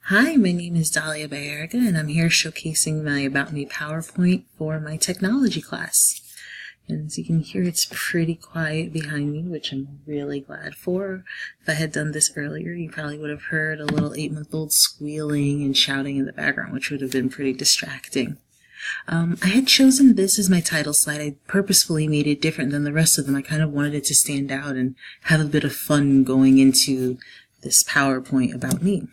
Hi, my name is Dahlia Bayerga, and I'm here showcasing my About Me PowerPoint for my technology class. And as you can hear, it's pretty quiet behind me, which I'm really glad for. If I had done this earlier, you probably would have heard a little 8-month-old squealing and shouting in the background, which would have been pretty distracting. I had chosen this as my title slide. I purposefully made it different than the rest of them. I kind of wanted it to stand out and have a bit of fun going into this PowerPoint about me.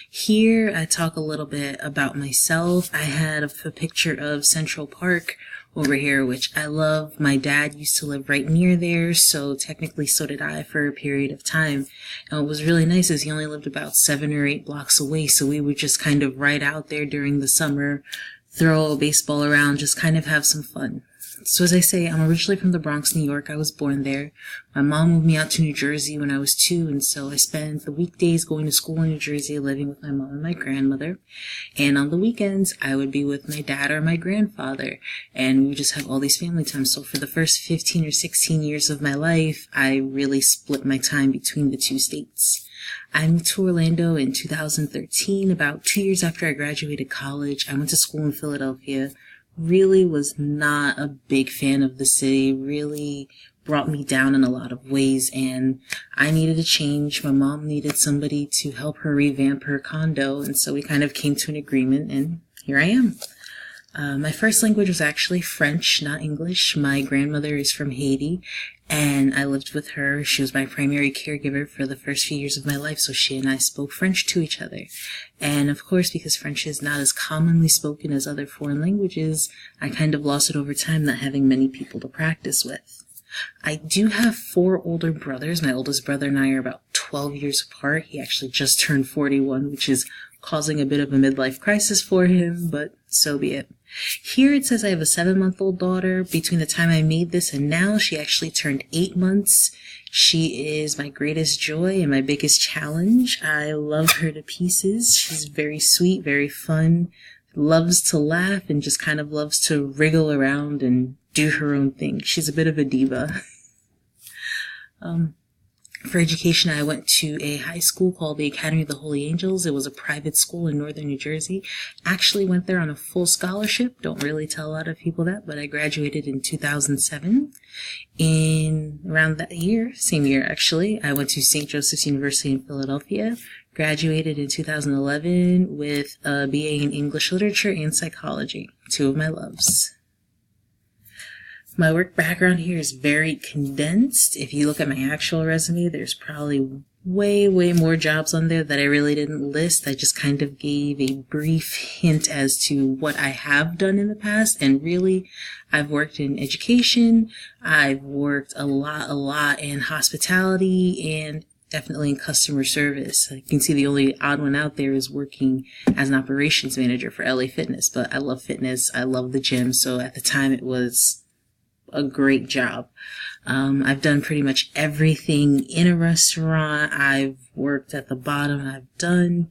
Here, I talk a little bit about myself. I had a picture of Central Park over here, which I love. My dad used to live right near there, so technically so did I for a period of time. And what was really nice is he only lived about 7 or 8 blocks away, so we would just kind of ride out there during the summer, throw a baseball around, just kind of have some fun. So as I say, I'm originally from the Bronx, New York. I was born there. My mom moved me out to New Jersey when I was 2, and so I spent the weekdays going to school in New Jersey, living with my mom and my grandmother. And on the weekends, I would be with my dad or my grandfather, and we would just have all these family times. So for the first 15 or 16 years of my life, I really split my time between the 2 states. I moved to Orlando in 2013, about 2 years after I graduated college. I went to school in Philadelphia. Really was not a big fan of the city, really brought me down in a lot of ways, and I needed a change. My mom needed somebody to help her revamp her condo, and so we kind of came to an agreement, and here I am. My first language was actually French, not English. My grandmother is from Haiti, and I lived with her. She was my primary caregiver for the first few years of my life, so she and I spoke French to each other. And of course, because French is not as commonly spoken as other foreign languages, I kind of lost it over time, not having many people to practice with. I do have 4 older brothers. My oldest brother and I are about 12 years apart. He actually just turned 41, which is causing a bit of a midlife crisis for him, but so be it. Here it says I have a 7-month-old daughter. Between the time I made this and now, she actually turned 8 months. She is my greatest joy and my biggest challenge. I love her to pieces. She's very sweet, very fun, loves to laugh, and just kind of loves to wriggle around and do her own thing. She's a bit of a diva. For education, I went to a high school called the Academy of the Holy Angels. It was a private school in northern New Jersey. Actually went there on a full scholarship. Don't really tell a lot of people that, but I graduated in 2007. In around that year, same year actually, I went to St. Joseph's University in Philadelphia. Graduated in 2011 with a BA in English Literature and Psychology, 2 of my loves. My work background here is very condensed. If you look at my actual resume, there's probably way more jobs on there that I really didn't list. I just kind of gave a brief hint as to what I have done in the past. And really, I've worked in education. I've worked a lot in hospitality and definitely in customer service. You can see the only odd one out there is working as an operations manager for LA Fitness. But I love fitness. I love the gym. So at the time, it was a great job. I've done pretty much everything in a restaurant. I've worked at the bottom. I've done,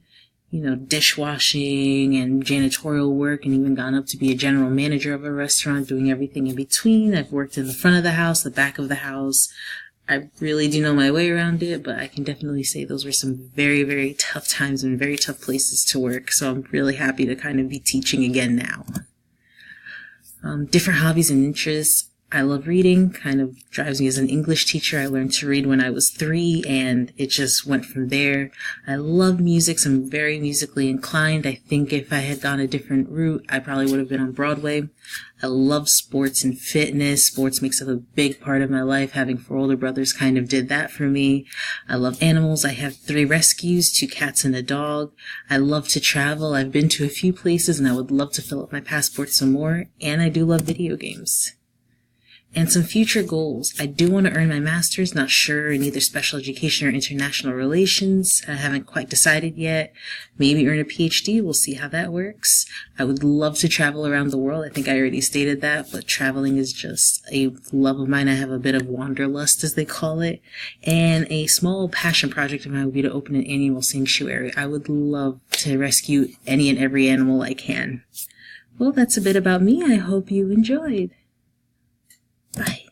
dishwashing and janitorial work, and even gone up to be a general manager of a restaurant, doing everything in between. I've worked in the front of the house, the back of the house. I really do know my way around it, but I can definitely say those were some very tough times and very tough places to work. So I'm really happy to kind of be teaching again now. Different hobbies and interests. I love reading, kind of drives me as an English teacher. I learned to read when I was 3, and it just went from there. I love music, so I'm very musically inclined. I think if I had gone a different route, I probably would have been on Broadway. I love sports and fitness. Sports makes up a big part of my life. Having 4 older brothers kind of did that for me. I love animals. I have 3 rescues, 2 cats and a dog. I love to travel. I've been to a few places, and I would love to fill up my passport some more. And I do love video games. And some future goals. I do want to earn my master's, not sure in either special education or international relations. I haven't quite decided yet. Maybe earn a PhD. We'll see how that works. I would love to travel around the world. I think I already stated that, but traveling is just a love of mine. I have a bit of wanderlust, as they call it. And a small passion project of mine would be to open an animal sanctuary. I would love to rescue any and every animal I can. Well, that's a bit about me. I hope you enjoyed. Bye.